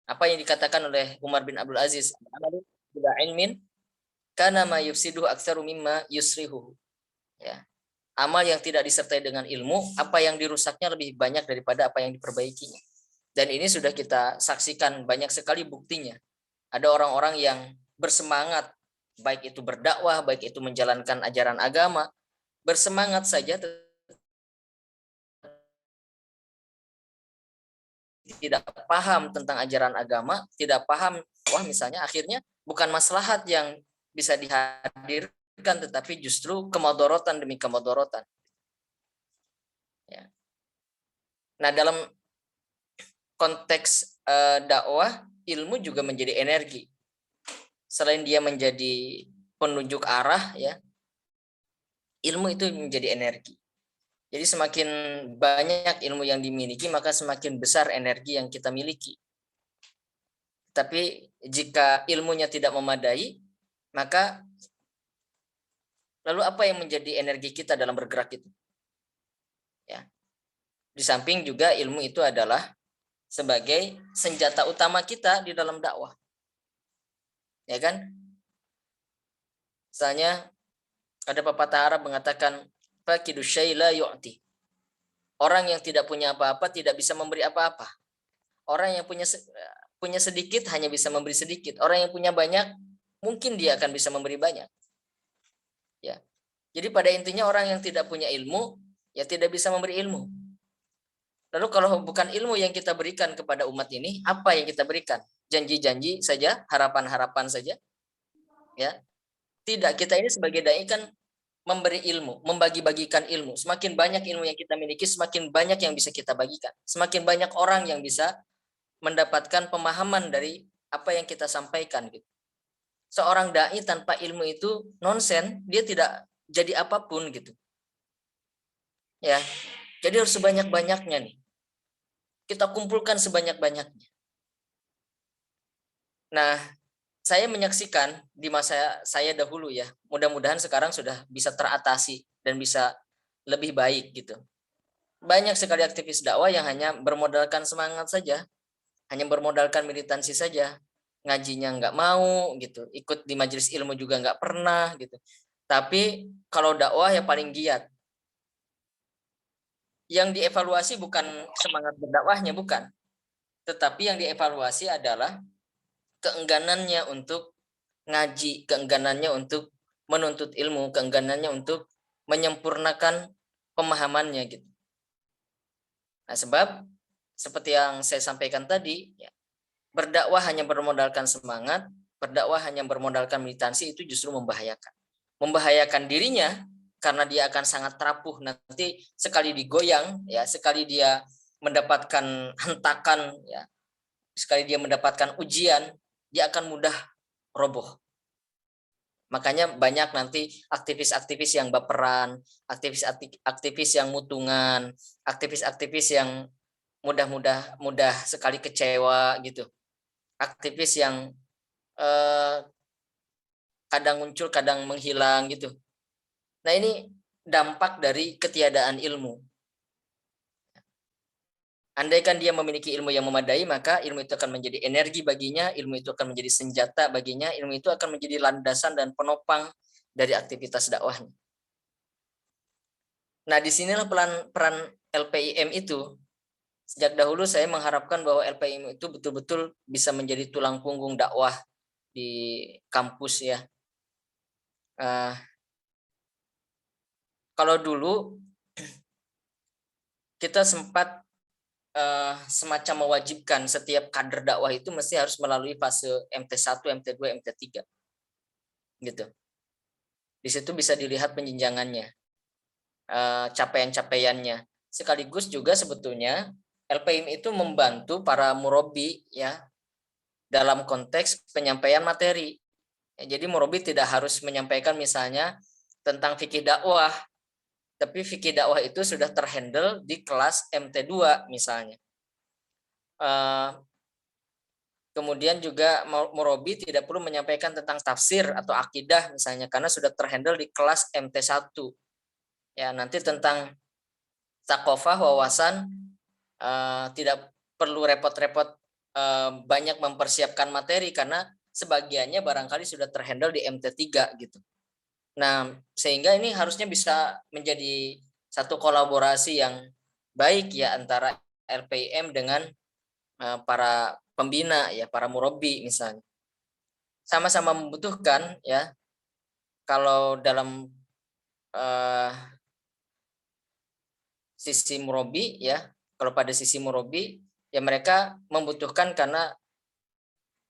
Apa yang dikatakan oleh Umar bin Abdul Aziz, "Amalu bila ilmin kana ma yufsiduhu aktsaru mimma yusrihu." Ya. Amal yang tidak disertai dengan ilmu, apa yang dirusaknya lebih banyak daripada apa yang diperbaikinya. Dan ini sudah kita saksikan banyak sekali buktinya. Ada orang-orang yang bersemangat, baik itu berdakwah, baik itu menjalankan ajaran agama, bersemangat saja tidak paham tentang ajaran agama, tidak paham, wah misalnya akhirnya bukan maslahat yang bisa dihadirkan, tetapi justru kemadorotan demi kemadorotan. Ya. Nah, dalam konteks dakwah, ilmu juga menjadi energi. Selain dia menjadi penunjuk arah, ya, ilmu itu menjadi energi. Jadi semakin banyak ilmu yang dimiliki, maka semakin besar energi yang kita miliki. Tapi jika ilmunya tidak memadai, maka lalu apa yang menjadi energi kita dalam bergerak itu? Ya. Di samping juga ilmu itu adalah sebagai senjata utama kita di dalam dakwah. Ya kan? Misalnya ada pepatah Arab mengatakan faqidu syai' la yu'ti. Orang yang tidak punya apa-apa tidak bisa memberi apa-apa. Orang yang punya sedikit hanya bisa memberi sedikit. Orang yang punya banyak mungkin dia akan bisa memberi banyak. Ya. Jadi pada intinya orang yang tidak punya ilmu ya tidak bisa memberi ilmu. Lalu kalau bukan ilmu yang kita berikan kepada umat ini, apa yang kita berikan? Janji-janji saja, harapan-harapan saja? Ya. Tidak, kita ini sebagai dai kan memberi ilmu, membagi-bagikan ilmu. Semakin banyak ilmu yang kita miliki, semakin banyak yang bisa kita bagikan. Semakin banyak orang yang bisa mendapatkan pemahaman dari apa yang kita sampaikan gitu. Seorang dai tanpa ilmu itu nonsen, dia tidak jadi apapun gitu. Ya. Jadi harus sebanyak-banyaknya nih. Kita kumpulkan sebanyak-banyaknya. Nah, saya menyaksikan di masa saya dahulu ya, mudah-mudahan sekarang sudah bisa teratasi dan bisa lebih baik gitu. Banyak sekali aktivis dakwah yang hanya bermodalkan semangat saja, hanya bermodalkan militansi saja, ngajinya nggak mau gitu, ikut di majelis ilmu juga nggak pernah gitu. Tapi kalau dakwah ya paling giat. Yang dievaluasi bukan semangat berdakwahnya, bukan. Tetapi yang dievaluasi adalah keengganannya untuk ngaji, keengganannya untuk menuntut ilmu, keengganannya untuk menyempurnakan pemahamannya gitu. Nah, sebab seperti yang saya sampaikan tadi, ya, berdakwah hanya bermodalkan semangat, berdakwah hanya bermodalkan militansi itu justru membahayakan. Membahayakan dirinya karena dia akan sangat rapuh nanti sekali digoyang, ya, sekali dia mendapatkan hentakan, ya, sekali dia mendapatkan ujian, dia akan mudah roboh. Makanya banyak nanti aktivis-aktivis yang baperan, aktivis-aktivis yang mutungan, aktivis-aktivis yang mudah sekali kecewa gitu. Aktivis yang kadang muncul, kadang menghilang gitu. Nah, ini dampak dari ketiadaan ilmu. Andaikan dia memiliki ilmu yang memadai, maka ilmu itu akan menjadi energi baginya, ilmu itu akan menjadi senjata baginya, ilmu itu akan menjadi landasan dan penopang dari aktivitas dakwahnya. Nah, disinilah peran LPIM itu. Sejak dahulu saya mengharapkan bahwa LPIM itu betul-betul bisa menjadi tulang punggung dakwah di kampus ya. Kalau dulu kita sempat semacam mewajibkan setiap kader dakwah itu mesti harus melalui fase MT1, MT2, MT3. Gitu. Di situ bisa dilihat penjenjangannya, capaian-capaiannya. Sekaligus juga sebetulnya LPIM itu membantu para murabi ya dalam konteks penyampaian materi. Ya, jadi murabi tidak harus menyampaikan misalnya tentang fikih dakwah, tapi fikih dakwah itu sudah terhandle di kelas MT2 misalnya. Kemudian juga murabi tidak perlu menyampaikan tentang tafsir atau akidah misalnya karena sudah terhandle di kelas MT1. Ya, nanti tentang takofah wawasan tidak perlu repot-repot banyak mempersiapkan materi karena sebagiannya barangkali sudah terhandle di MT3 gitu. Nah, sehingga ini harusnya bisa menjadi satu kolaborasi yang baik ya antara LPM dengan para pembina ya, para murabi misalnya. Sama-sama membutuhkan ya. Kalau dalam sisi murabi ya, kalau pada sisi murabi ya mereka membutuhkan karena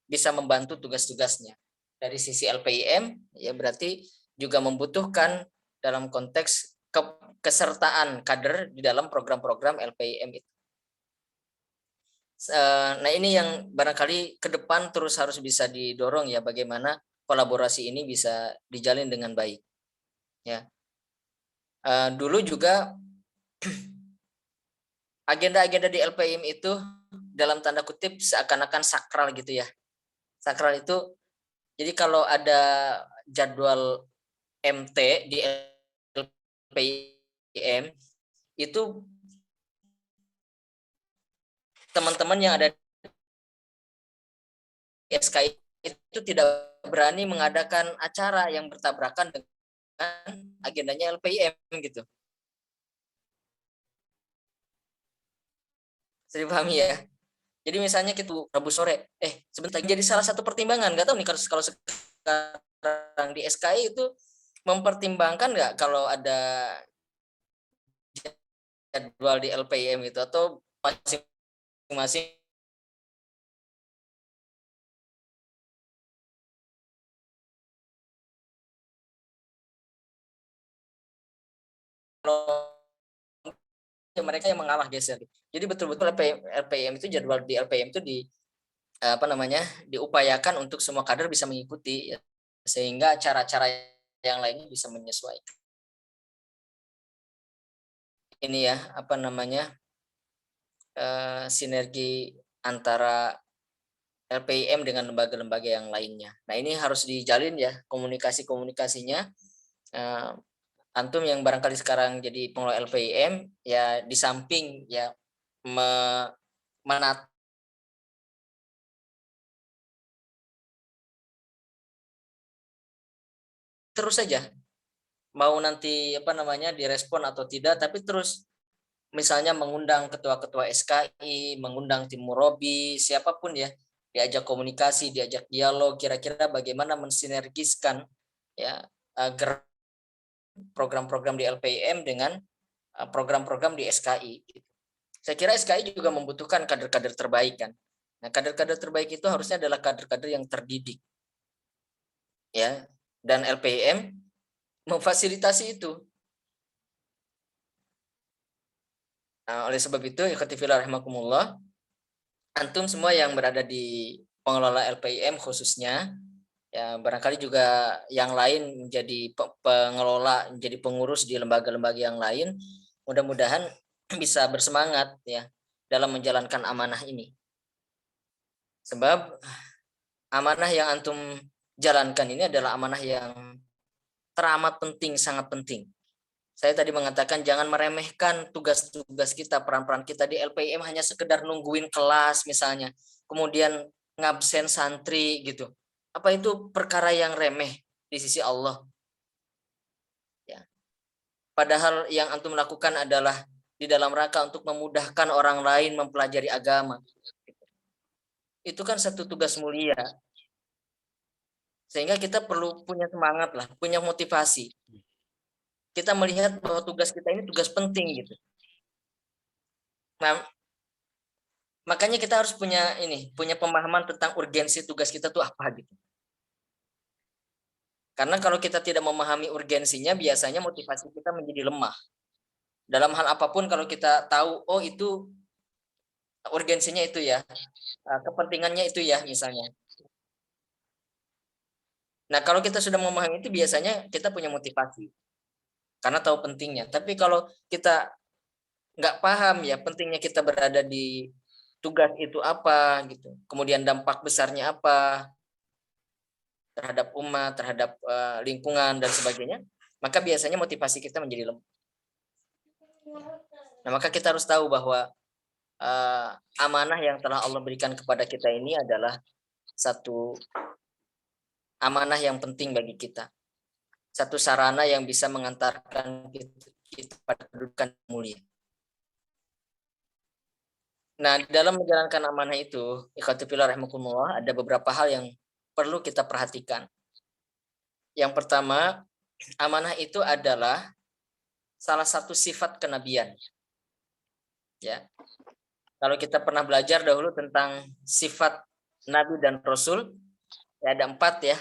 bisa membantu tugas-tugasnya. Dari sisi LPIM ya berarti juga membutuhkan dalam konteks kesertaan kader di dalam program-program LPIM itu. Nah ini yang barangkali ke depan terus harus bisa didorong ya, bagaimana kolaborasi ini bisa dijalin dengan baik ya. Dulu juga agenda-agenda di LPIM itu dalam tanda kutip seakan-akan sakral gitu ya. Sakral itu jadi kalau ada jadwal MT di LPIM itu teman-teman yang ada di SKI itu tidak berani mengadakan acara yang bertabrakan dengan agendanya LPIM gitu. Saya pahami ya. Jadi misalnya kita Rabu sore, sebentar jadi salah satu pertimbangan. Nggak tahu nih kalau sekarang di SKI itu mempertimbangkan nggak kalau ada jadwal di LPIM itu, atau masing-masing mereka yang mengalah geser. Jadi betul-betul LPIM itu jadwal di LPIM itu diupayakan untuk semua kader bisa mengikuti ya, sehingga cara-cara yang lainnya bisa menyesuaikan. Ini ya sinergi antara LPIM dengan lembaga-lembaga yang lainnya. Nah ini harus dijalin ya komunikasi-komunikasinya. Antum yang barangkali sekarang jadi pengelola LPIM ya, di samping ya menata terus saja, mau nanti direspon atau tidak, tapi terus misalnya mengundang ketua-ketua SKI, mengundang tim murabi, siapapun ya, diajak komunikasi, diajak dialog, kira-kira bagaimana mensinergiskan ya agar program-program di LPIM dengan program-program di SKI. Saya kira SKI juga membutuhkan kader-kader terbaik kan. Nah, kader-kader terbaik itu harusnya adalah kader-kader yang terdidik. Ya, dan LPIM memfasilitasi itu. Nah, oleh sebab itu, ikhwati fillah rahimakumullah, antum semua yang berada di pengelola LPIM khususnya, ya barangkali juga yang lain menjadi pengelola, menjadi pengurus di lembaga-lembaga yang lain, mudah-mudahan bisa bersemangat ya dalam menjalankan amanah ini. Sebab amanah yang antum jalankan ini adalah amanah yang teramat penting, sangat penting. Saya tadi mengatakan jangan meremehkan tugas-tugas kita, peran-peran kita di LPIM hanya sekedar nungguin kelas misalnya, kemudian ngabsen santri gitu. Apa itu perkara yang remeh di sisi Allah? Ya. Padahal yang antum lakukan adalah di dalam rangka untuk memudahkan orang lain mempelajari agama. Itu kan satu tugas mulia. Sehingga kita perlu punya semangat lah, punya motivasi. Kita melihat bahwa tugas kita ini tugas penting gitu. Nah, makanya kita harus punya pemahaman tentang urgensi tugas kita tuh apa gitu. Karena kalau kita tidak memahami urgensinya, biasanya motivasi kita menjadi lemah. Dalam hal apapun kalau kita tahu, oh itu urgensinya itu ya, kepentingannya itu ya misalnya. Nah kalau kita sudah memahami itu, biasanya kita punya motivasi karena tahu pentingnya. Tapi kalau kita nggak paham ya pentingnya kita berada di tugas itu apa gitu, kemudian dampak besarnya apa terhadap umat, terhadap lingkungan dan sebagainya, maka biasanya motivasi kita menjadi lemah. Nah maka kita harus tahu bahwa amanah yang telah Allah berikan kepada kita ini adalah satu amanah yang penting bagi kita. Satu sarana yang bisa mengantarkan kita pada kedudukan mulia. Nah, dalam menjalankan amanah itu, ikhwati fillah rahimakumullah, ada beberapa hal yang perlu kita perhatikan. Yang pertama, amanah itu adalah salah satu sifat kenabian. Ya. Kalau kita pernah belajar dahulu tentang sifat nabi dan rasul, ya ada 4 ya.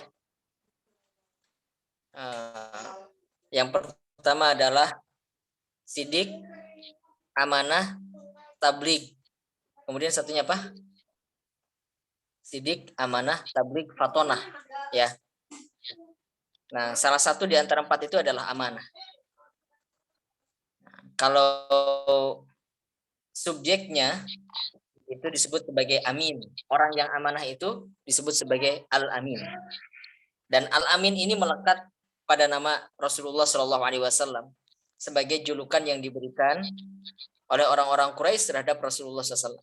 Yang pertama adalah sidik, amanah, tabligh. Kemudian satunya apa? Sidik, amanah, tabligh, fatonah. Ya. Nah, salah satu di antara 4 itu adalah amanah. Kalau subjeknya itu disebut sebagai amin. Orang yang amanah itu disebut sebagai al-amin. Dan al-amin ini melekat pada nama Rasulullah Shallallahu Alaihi Wasallam sebagai julukan yang diberikan oleh orang-orang Quraisy terhadap Rasulullah SAW.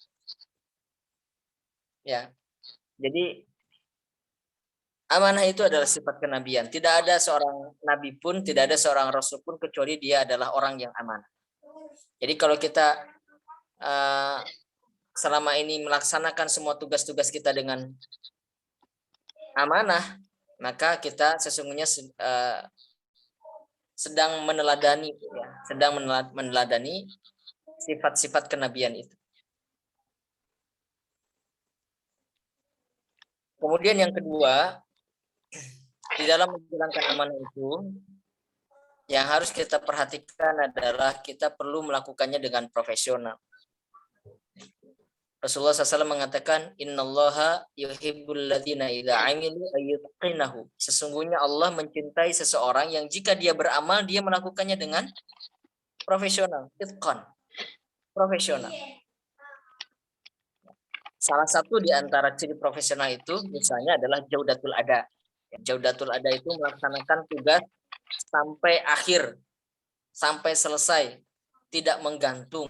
Ya, jadi amanah itu adalah sifat kenabian. Tidak ada seorang nabi pun, tidak ada seorang rasul pun kecuali dia adalah orang yang amanah. Jadi kalau kita selama ini melaksanakan semua tugas-tugas kita dengan amanah, maka kita sesungguhnya sedang meneladani, ya, sedang meneladani sifat-sifat kenabian itu. Kemudian yang kedua, di dalam menjalankan amanah itu, yang harus kita perhatikan adalah kita perlu melakukannya dengan profesional. Rasulullah SAW mengatakan, Innallaha yuhibbul ladzina idza amilu ayyutqinahu. Sesungguhnya Allah mencintai seseorang yang jika dia beramal, dia melakukannya dengan profesional, itqan, profesional. Salah satu di antara ciri profesional itu misalnya adalah jaudatul ada. Jaudatul ada itu melaksanakan tugas sampai akhir, sampai selesai, tidak menggantung.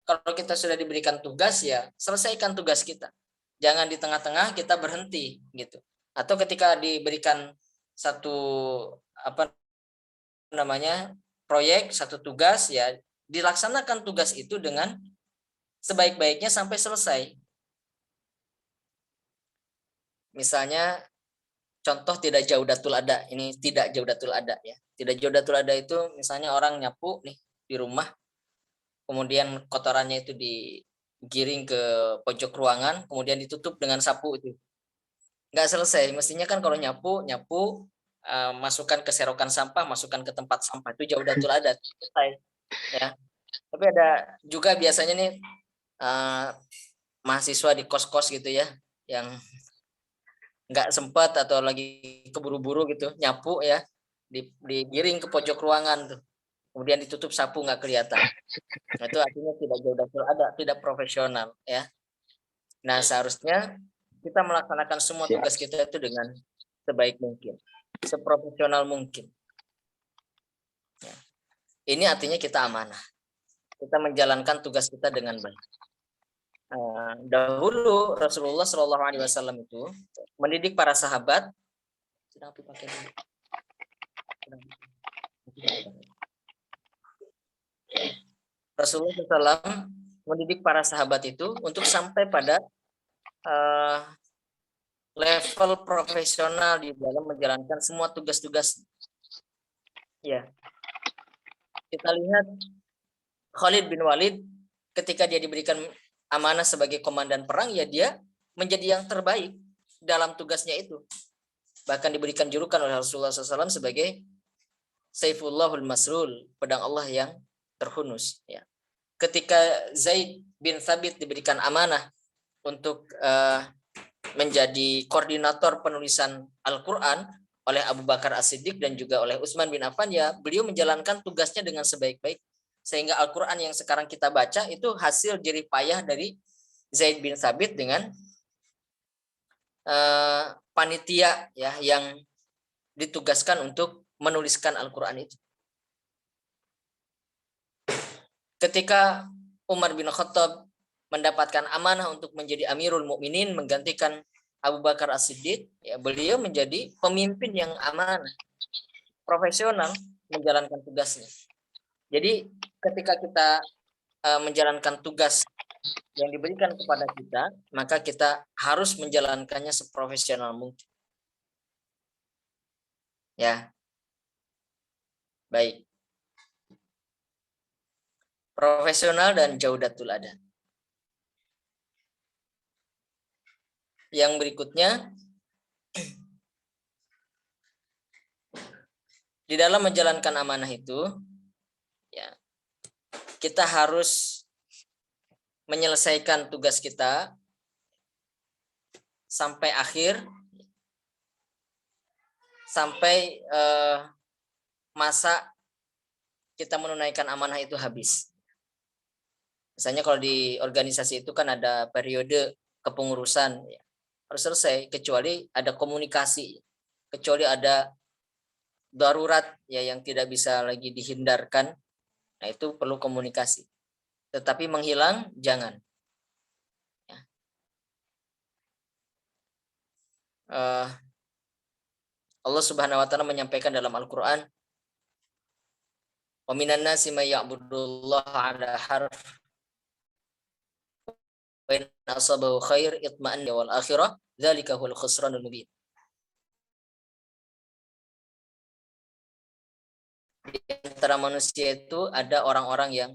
Kalau kita sudah diberikan tugas, ya selesaikan tugas kita. Jangan di tengah-tengah kita berhenti gitu. Atau ketika diberikan satu proyek, satu tugas, ya dilaksanakan tugas itu dengan sebaik-baiknya sampai selesai. Misalnya contoh tidak jaudatul ada, ini tidak jaudatul ada ya. Tidak jaudatul ada itu misalnya orang nyapu nih di rumah, kemudian kotorannya itu digiring ke pojok ruangan, kemudian ditutup dengan sapu itu. Nggak selesai. Mestinya kan kalau nyapu, masukkan ke serokan sampah, masukkan ke tempat sampah, itu jaudatul ada, selesai. Ya. Tapi ada juga biasanya nih mahasiswa di kos-kos gitu ya, yang nggak sempat atau lagi keburu-buru gitu, nyapu ya, digiring ke pojok ruangan tuh. Kemudian ditutup sapu nggak kelihatan. Nah, itu artinya tidak jaudatul ada, tidak profesional ya. Nah, seharusnya kita melaksanakan semua tugas kita itu dengan sebaik mungkin, seprofesional mungkin. Ya. Ini artinya kita amanah. Kita menjalankan tugas kita dengan baik. Dahulu Rasulullah Shallallahu Alaihi Wasallam itu mendidik para sahabat. Rasulullah SAW mendidik para sahabat itu untuk sampai pada level profesional di dalam menjalankan semua tugas-tugas. Ya, kita lihat Khalid bin Walid ketika dia diberikan amanah sebagai komandan perang, ya dia menjadi yang terbaik dalam tugasnya itu. Bahkan diberikan julukan oleh Rasulullah SAW sebagai Saifullahul Masrul, pedang Allah yang terhunus. Ya. Ketika Zaid bin Thabit diberikan amanah untuk menjadi koordinator penulisan Al-Quran oleh Abu Bakar As-Siddiq dan juga oleh Utsman bin Affan, ya beliau menjalankan tugasnya dengan sebaik-baik, sehingga Al-Quran yang sekarang kita baca itu hasil jerih payah dari Zaid bin Thabit dengan panitia ya yang ditugaskan untuk menuliskan Al-Quran itu. ketika Umar bin Khattab mendapatkan amanah untuk menjadi Amirul Mukminin menggantikan Abu Bakar As-Siddiq, ya beliau menjadi pemimpin yang amanah, profesional menjalankan tugasnya. Jadi ketika kita menjalankan tugas yang diberikan kepada kita, maka kita harus menjalankannya seprofesional mungkin. Ya, baik. Profesional dan jaudatul adab. Yang berikutnya, di dalam menjalankan amanah itu, ya, kita harus menyelesaikan tugas kita sampai akhir, sampai masa kita menunaikan amanah itu habis. Misalnya kalau di organisasi itu kan ada periode kepengurusan, ya, harus selesai kecuali ada komunikasi, kecuali ada darurat ya yang tidak bisa lagi dihindarkan. Nah itu perlu komunikasi. Tetapi menghilang jangan. Ya. Allah Subhanahu wa taala menyampaikan dalam Al-Qur'an, "Wa minan nasi may ya'budullaha 'ala harf wa in asabahu khair itma'anna wal akhirah dzalika huwal khusranul mubin." Di antara manusia itu ada orang-orang yang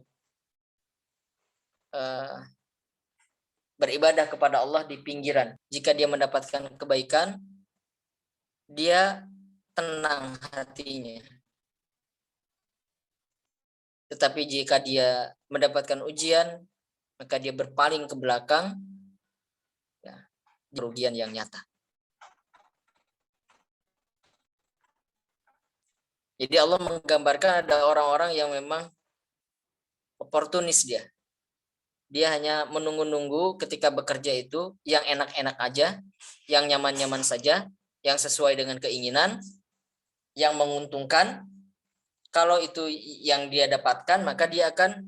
beribadah kepada Allah di pinggiran. Jika dia mendapatkan kebaikan, dia tenang hatinya. Tetapi jika dia mendapatkan ujian, maka dia berpaling ke belakang, ya, kerugian yang nyata. Jadi Allah menggambarkan ada orang-orang yang memang oportunis dia. Dia hanya menunggu-nunggu ketika bekerja itu yang enak-enak aja, yang nyaman-nyaman saja, yang sesuai dengan keinginan, yang menguntungkan. Kalau itu yang dia dapatkan, maka dia akan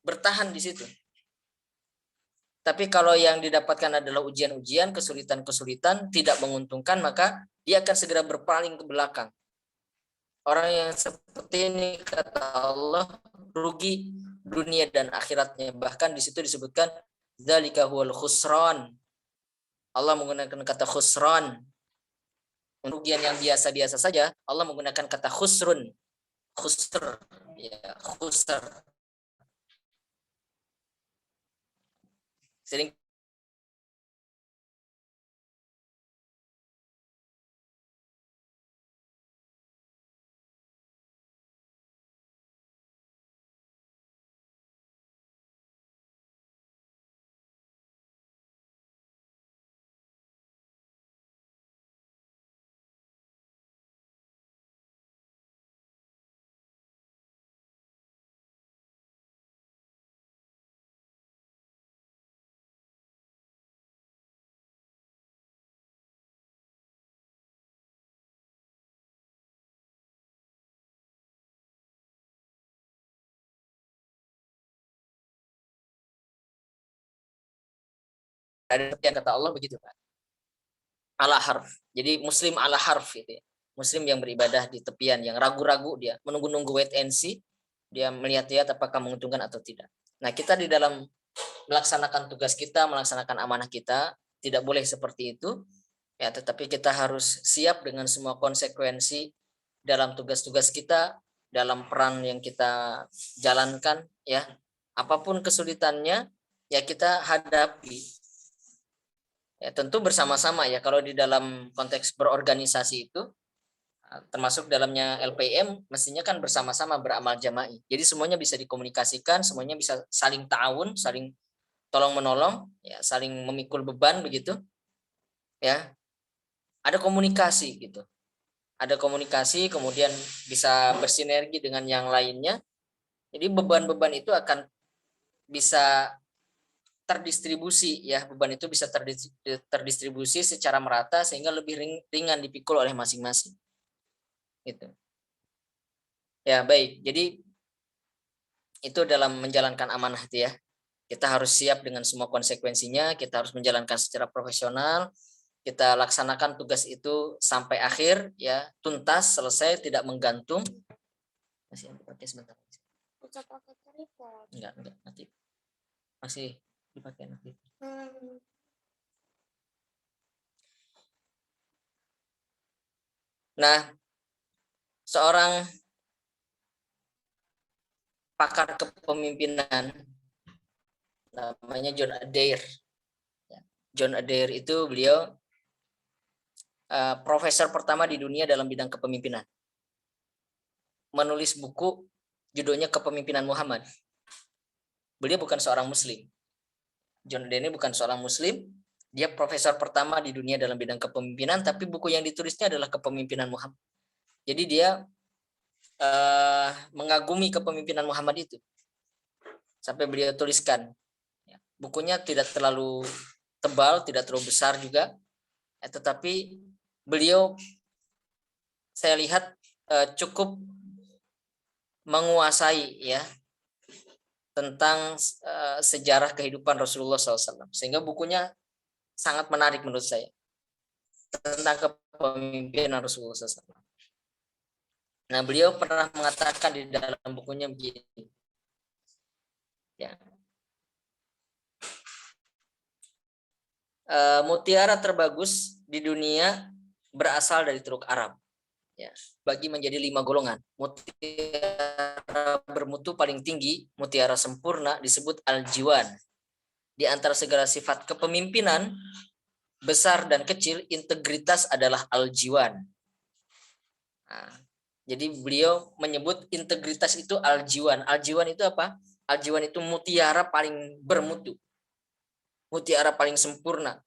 bertahan di situ. Tapi kalau yang didapatkan adalah ujian-ujian, kesulitan-kesulitan, tidak menguntungkan, maka dia akan segera berpaling ke belakang. Orang yang seperti ini kata Allah rugi dunia dan akhiratnya. Bahkan di situ disebutkan dzalika huwal khusran. Allah menggunakan kata khusran. Kerugian yang biasa-biasa saja, Allah menggunakan kata khusrun. Khusr, ya, khusr. Sering ada yang kata Allah begitu kan. Ala harf. Jadi muslim ala harf itu ya. Muslim yang beribadah di tepian, yang ragu-ragu dia, menunggu-nunggu wait and see, dia melihat-lihat apakah menguntungkan atau tidak. Nah, kita di dalam melaksanakan tugas kita, melaksanakan amanah kita, tidak boleh seperti itu. Ya, tetapi kita harus siap dengan semua konsekuensi dalam tugas-tugas kita, dalam peran yang kita jalankan, ya. Apapun kesulitannya, ya kita hadapi. Ya, tentu bersama-sama ya. Kalau di dalam konteks berorganisasi itu, termasuk dalamnya LPM, mestinya kan bersama-sama beramal jama'i. Jadi semuanya bisa dikomunikasikan, semuanya bisa saling ta'awun, saling tolong menolong, ya, saling memikul beban begitu. Ya, ada komunikasi gitu. Ada komunikasi, kemudian bisa bersinergi dengan yang lainnya. Jadi beban-beban itu akan bisa terdistribusi ya, beban itu bisa terdistribusi secara merata sehingga lebih ringan dipikul oleh masing-masing. Gitu. Ya, baik. Jadi itu dalam menjalankan amanah itu ya. Kita harus siap dengan semua konsekuensinya, kita harus menjalankan secara profesional, kita laksanakan tugas itu sampai akhir ya, tuntas, selesai, tidak menggantung. Masih dipakai sebentar. Enggak, nanti. Masih dipakai nanti. Nah, seorang pakar kepemimpinan namanya John Adair. John Adair itu beliau profesor pertama di dunia dalam bidang kepemimpinan. Menulis buku judulnya Kepemimpinan Muhammad. Beliau bukan seorang muslim. John Adair ini bukan seorang muslim, dia profesor pertama di dunia dalam bidang kepemimpinan, tapi buku yang ditulisnya adalah Kepemimpinan Muhammad. Jadi dia mengagumi kepemimpinan Muhammad itu. Sampai beliau tuliskan. Bukunya tidak terlalu tebal, tidak terlalu besar juga, tetapi beliau saya lihat cukup menguasai ya tentang sejarah kehidupan Rasulullah SAW, sehingga bukunya sangat menarik menurut saya tentang kepemimpinan Rasulullah SAW. Nah, beliau pernah mengatakan di dalam bukunya begini, ya, mutiara terbagus di dunia berasal dari Teluk Arab. Ya, bagi menjadi 5 golongan. Mutiara bermutu paling tinggi, mutiara sempurna disebut al-jiwan. Di antara segala sifat kepemimpinan besar dan kecil, integritas adalah al-jiwan. Nah, jadi beliau menyebut integritas itu al-jiwan. Al-jiwan itu apa? Al-jiwan itu mutiara paling bermutu. Mutiara paling sempurna,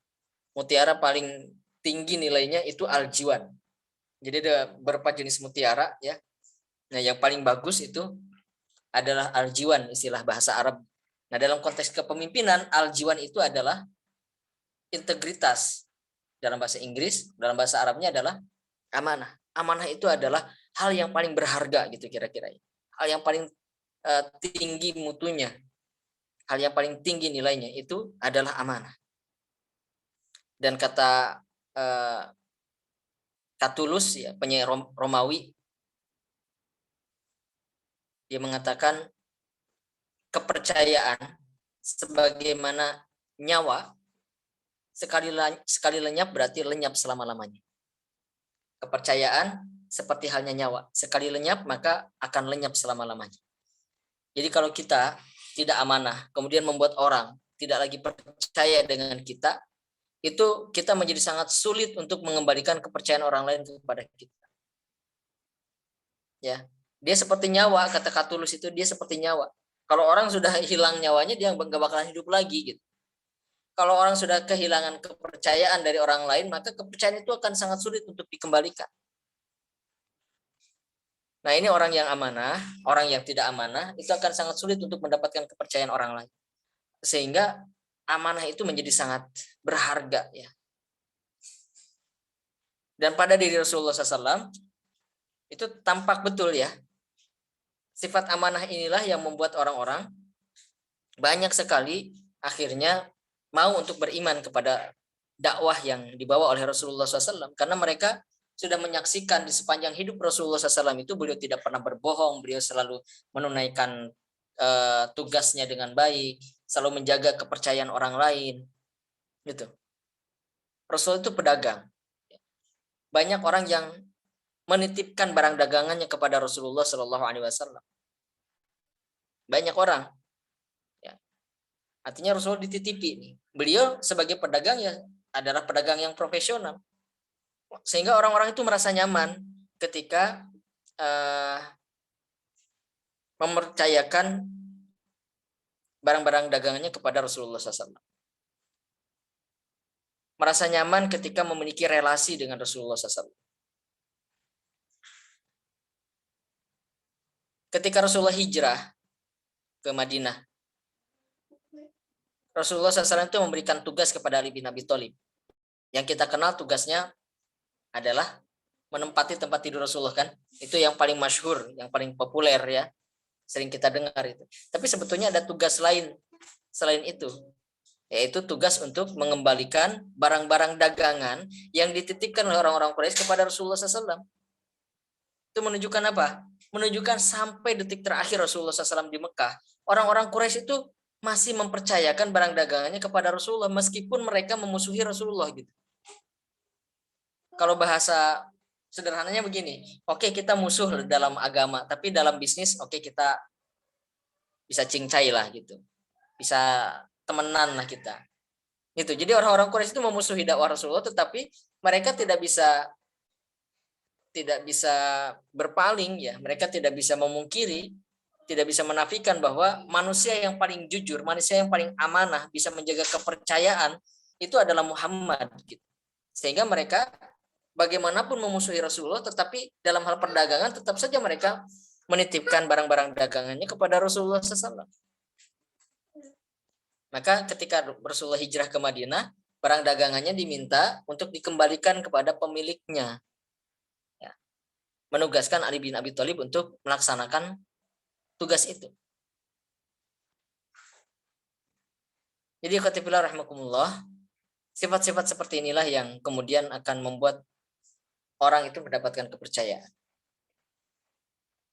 mutiara paling tinggi nilainya itu al-jiwan. Jadi ada beberapa jenis mutiara ya. Nah, yang paling bagus itu adalah al-jiwan, istilah bahasa Arab. Nah, dalam konteks kepemimpinan, al-jiwan itu adalah integritas. Dalam bahasa Inggris, dalam bahasa Arabnya adalah amanah. Amanah itu adalah hal yang paling berharga gitu kira-kira. Hal yang paling tinggi mutunya. Hal yang paling tinggi nilainya itu adalah amanah. Dan kata Catullus ya, penyair Romawi, dia mengatakan kepercayaan sebagaimana nyawa, sekali lenyap berarti lenyap selama-lamanya. Kepercayaan seperti halnya nyawa, sekali lenyap maka akan lenyap selama-lamanya. Jadi kalau kita tidak amanah, kemudian membuat orang tidak lagi percaya dengan kita, itu kita menjadi sangat sulit untuk mengembalikan kepercayaan orang lain kepada kita. Ya, dia seperti nyawa, kata Catullus itu dia seperti nyawa. Kalau orang sudah hilang nyawanya, dia nggak bakalan hidup lagi gitu. Kalau orang sudah kehilangan kepercayaan dari orang lain, maka kepercayaan itu akan sangat sulit untuk dikembalikan. Nah, ini orang yang amanah, orang yang tidak amanah itu akan sangat sulit untuk mendapatkan kepercayaan orang lain. Sehingga amanah itu menjadi sangat berharga ya. Dan pada diri Rasulullah SAW itu tampak betul ya. Sifat amanah inilah yang membuat orang-orang banyak sekali akhirnya mau untuk beriman kepada dakwah yang dibawa oleh Rasulullah SAW. Karena mereka sudah menyaksikan di sepanjang hidup Rasulullah SAW itu beliau tidak pernah berbohong, beliau selalu menunaikan tugasnya dengan baik, selalu menjaga kepercayaan orang lain, gitu. Rasul itu pedagang. Banyak orang yang menitipkan barang dagangannya kepada Rasulullah SAW. Banyak orang. Ya. Artinya Rasul dititipi nih. Beliau sebagai pedagang ya adalah pedagang yang profesional. Sehingga orang-orang itu merasa nyaman ketika mempercayakan barang-barang dagangannya kepada Rasulullah SAW. Merasa nyaman ketika memiliki relasi dengan Rasulullah SAW. Ketika Rasulullah hijrah ke Madinah, Rasulullah SAW itu memberikan tugas kepada Ali bin Abi Thalib. Yang kita kenal tugasnya adalah menempati tempat tidur Rasulullah kan. Itu yang paling masyhur, yang paling populer ya. sering kita dengar itu. Tapi sebetulnya ada tugas lain selain itu, yaitu tugas untuk mengembalikan barang-barang dagangan yang dititipkan oleh orang-orang Quraisy kepada Rasulullah SAW. Itu menunjukkan apa? Menunjukkan sampai detik terakhir Rasulullah SAW di Mekah, orang-orang Quraisy itu masih mempercayakan barang dagangannya kepada Rasulullah meskipun mereka memusuhi Rasulullah gitu. Kalau bahasa sederhananya begini, oke, kita musuh dalam agama, tapi dalam bisnis oke, kita bisa cincai lah gitu, bisa temenan lah kita. Gitu. Jadi orang-orang Quraisy itu memusuhi dakwah Rasulullah, tetapi mereka tidak bisa berpaling ya, mereka tidak bisa memungkiri, tidak bisa menafikan bahwa manusia yang paling jujur, manusia yang paling amanah, bisa menjaga kepercayaan itu adalah Muhammad gitu. Sehingga mereka bagaimanapun memusuhi Rasulullah, tetapi dalam hal perdagangan tetap saja mereka menitipkan barang-barang dagangannya kepada Rasulullah SAW. Maka ketika Rasulullah hijrah ke Madinah, barang dagangannya diminta untuk dikembalikan kepada pemiliknya. Ya. Menugaskan Ali bin Abi Thalib untuk melaksanakan tugas itu. Jadi khatibullah rahmakumullah, sifat-sifat seperti inilah yang kemudian akan membuat orang itu mendapatkan kepercayaan.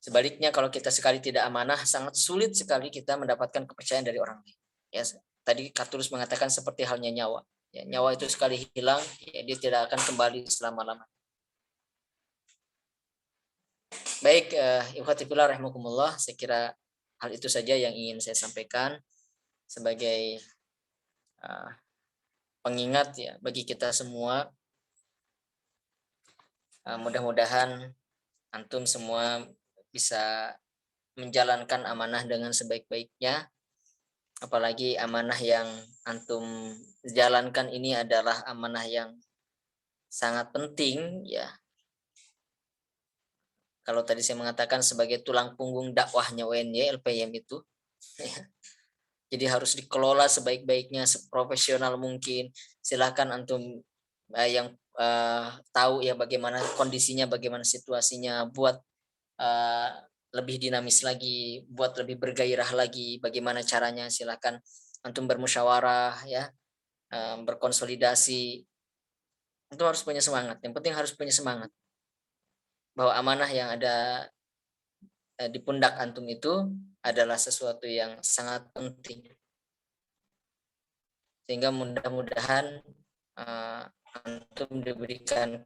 Sebaliknya kalau kita sekali tidak amanah, sangat sulit sekali kita mendapatkan kepercayaan dari orang lain. Ya, tadi Kartulus mengatakan seperti halnya nyawa. Ya, nyawa itu sekali hilang, ya, dia tidak akan kembali selama-lamanya. Baik, ikhwatifillah rahimakumullah, saya kira hal itu saja yang ingin saya sampaikan sebagai pengingat ya bagi kita semua. Mudah-mudahan antum semua bisa menjalankan amanah dengan sebaik-baiknya. Apalagi amanah yang antum jalankan ini adalah amanah yang sangat penting ya. Kalau tadi saya mengatakan sebagai tulang punggung dakwahnya UNY LPM itu ya. Jadi harus dikelola sebaik-baiknya, seprofesional mungkin. Silakan antum yang tahu ya bagaimana kondisinya, bagaimana situasinya, buat lebih dinamis lagi, buat lebih bergairah lagi, bagaimana caranya, silakan antum bermusyawarah ya, berkonsolidasi. Antum harus punya semangat, yang penting harus punya semangat bahwa amanah yang ada di pundak antum itu adalah sesuatu yang sangat penting, sehingga mudah-mudahan antum diberikan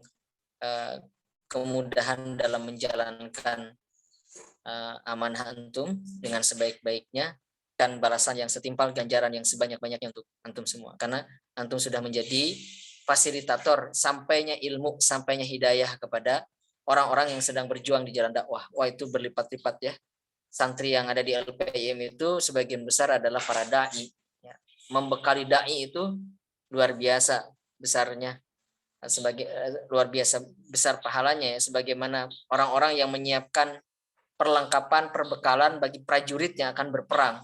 kemudahan dalam menjalankan amanah antum dengan sebaik-baiknya, dan balasan yang setimpal, ganjaran yang sebanyak-banyaknya untuk antum semua, karena antum sudah menjadi fasilitator sampainya ilmu, sampainya hidayah kepada orang-orang yang sedang berjuang di jalan dakwah. Wah, itu berlipat-lipat ya. Santri yang ada di LPM itu sebagian besar adalah para dai ya. Membekali dai itu luar biasa besarnya, sebagai luar biasa besar pahalanya ya, sebagaimana orang-orang yang menyiapkan perlengkapan perbekalan bagi prajurit yang akan berperang.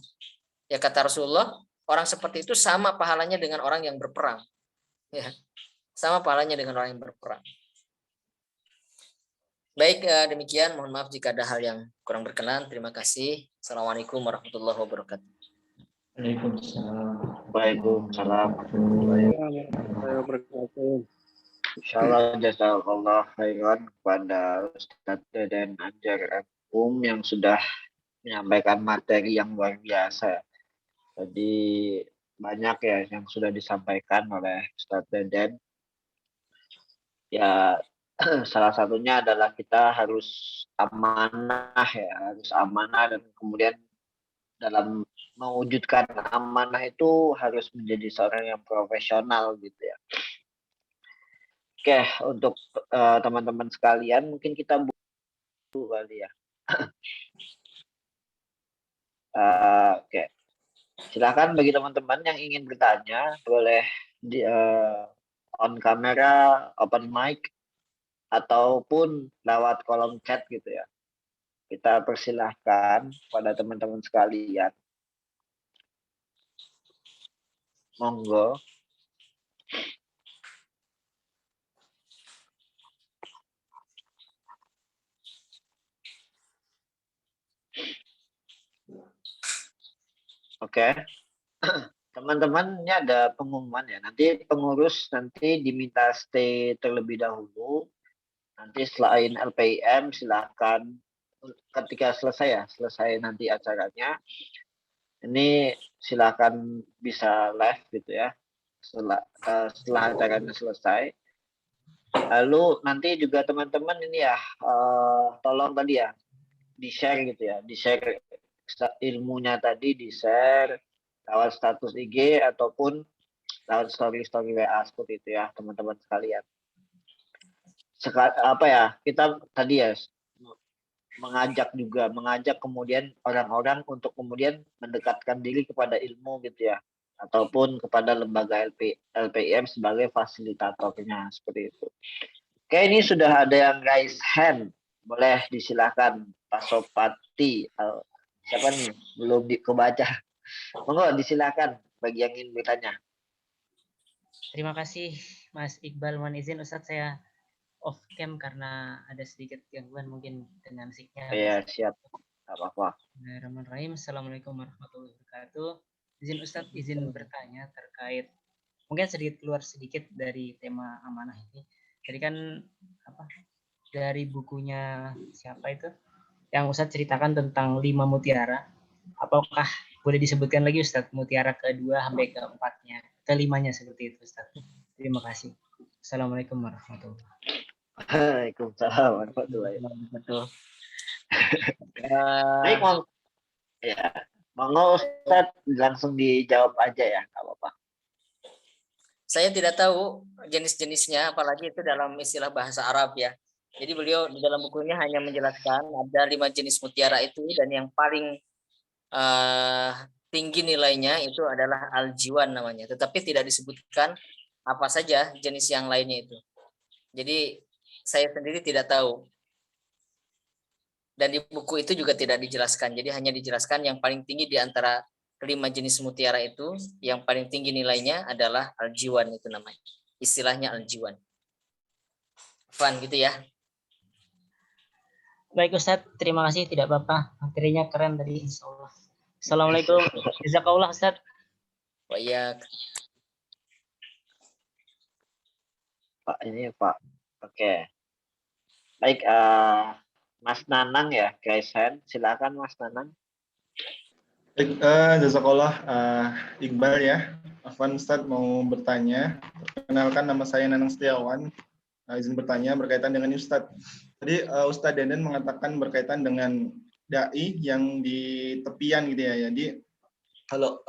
Ya kata Rasulullah, orang seperti itu sama pahalanya dengan orang yang berperang. Ya, sama pahalanya dengan orang yang berperang. Baik, demikian. Mohon maaf jika ada hal yang kurang berkenan. Terima kasih. Assalamualaikum warahmatullahi wabarakatuh. Waalaikumsalam warahmatullahi wabarakatuh. Insyaallah jazakallah khairan kepada Ustadz Deden Anjar yang sudah menyampaikan materi yang luar biasa. Jadi banyak ya yang sudah disampaikan oleh Ustadz Deden. Ya salah satunya adalah kita harus amanah ya, harus amanah, dan kemudian dalam mewujudkan amanah itu harus menjadi seorang yang profesional gitu ya. Oke, untuk teman-teman sekalian mungkin kita butuh kali ya. Oke, silakan bagi teman-teman yang ingin bertanya boleh di on kamera, open mic, ataupun lewat kolom chat gitu ya. Kita persilahkan pada teman-teman sekalian. Monggo. Oke. Teman-teman, ini ada pengumuman ya. Nanti pengurus nanti diminta stay terlebih dahulu. Nanti selain LPIM silakan ketika selesai nanti acaranya. Ini silakan bisa live gitu ya. Setelah acaranya selesai. Lalu nanti juga teman-teman ini ya tolong tadi ya di-share gitu ya. Di-share ilmunya tadi di-share lewat status IG ataupun lewat story WA seperti itu ya teman-teman sekalian. Apa ya, kita tadi ya mengajak kemudian orang-orang untuk kemudian mendekatkan diri kepada ilmu gitu ya, ataupun kepada lembaga LPIM sebagai fasilitatornya seperti itu. Oke, ini sudah ada yang raise hand, boleh disilahkan Pak Sopati. Siapa nih? Belum kebaca. Monggo disilakan bagi yang ingin bertanya. Terima kasih Mas Iqbal. Mohon izin Ustadz, saya off cam karena ada sedikit gangguan mungkin dengan signal. Ya, siap. Tidak apa-apa. Bismillahirrahmanirrahim. Assalamualaikum warahmatullahi wabarakatuh. Izin Ustadz, izin bertanya terkait mungkin keluar sedikit dari tema amanah ini. Jadi kan dari bukunya siapa itu yang Ustadz ceritakan tentang 5 mutiara. Apakah boleh disebutkan lagi Ustadz mutiara kedua sampai keempatnya, kelimanya seperti itu Ustadz? Terima kasih. Assalamualaikum warahmatullahi wabarakatuh. Waalaikumsalam warahmatullahi wabarakatuh. Baik, monggo Ustadz langsung dijawab aja ya, nggak apa-apa. Saya tidak tahu jenis-jenisnya, apalagi itu dalam istilah bahasa Arab ya. Jadi beliau di dalam bukunya hanya menjelaskan ada 5 jenis mutiara itu, dan yang paling tinggi nilainya itu adalah al-jiwan namanya. Tetapi tidak disebutkan apa saja jenis yang lainnya itu. Jadi saya sendiri tidak tahu. Dan di buku itu juga tidak dijelaskan. Jadi hanya dijelaskan yang paling tinggi di antara kelima jenis mutiara itu, yang paling tinggi nilainya adalah al-jiwan itu namanya. Istilahnya al-jiwan. Fun gitu ya. Baik Ustadz, terima kasih, tidak apa-apa. Materinya keren tadi, insya Allah. Assalamualaikum. Jazakallah Ustadz. Baik. Pak, ini Pak. Oke. Baik, Mas Nanang ya, guys hand. Silakan Mas Nanang. Baik, jazakallah Iqbal ya. Afwan Ustadz mau bertanya. Perkenalkan, nama saya Nanang Setiawan. Izin bertanya berkaitan dengan Ustadz. Tadi Ustadz Deden mengatakan berkaitan dengan dai yang di tepian gitu ya. Jadi kalau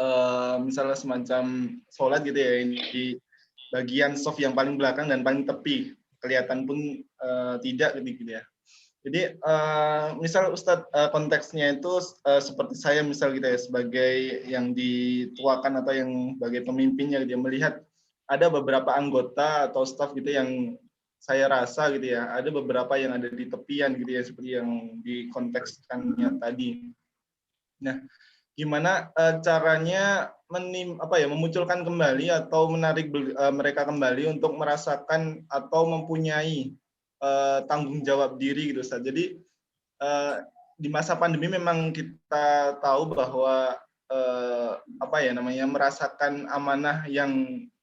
misalnya semacam sholat gitu ya, di bagian soft yang paling belakang dan paling tepi, kelihatan pun tidak gitu ya. Jadi misal Ustadz konteksnya itu seperti saya misal gitu ya, sebagai yang dituakan atau yang sebagai pemimpinnya gitu ya, melihat ada beberapa anggota atau staf gitu yang saya rasa gitu ya, ada beberapa yang ada di tepian gitu ya, seperti yang dikontekskannya tadi. Nah, gimana caranya memunculkan kembali atau menarik mereka kembali untuk merasakan atau mempunyai tanggung jawab diri gitu Ustaz. Jadi di masa pandemi memang kita tahu bahwa merasakan amanah yang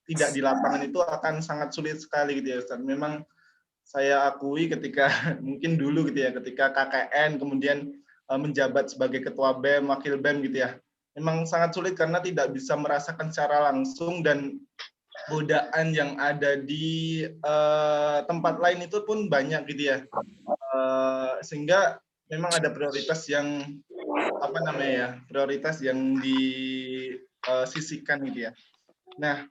tidak di lapangan itu akan sangat sulit sekali gitu ya Ustaz. Memang saya akui ketika mungkin dulu gitu ya, ketika KKN kemudian menjabat sebagai ketua BEM, wakil BEM gitu ya. Memang sangat sulit karena tidak bisa merasakan secara langsung, dan godaan yang ada di tempat lain itu pun banyak gitu ya, sehingga memang ada prioritas yang disisihkan gitu ya. Nah,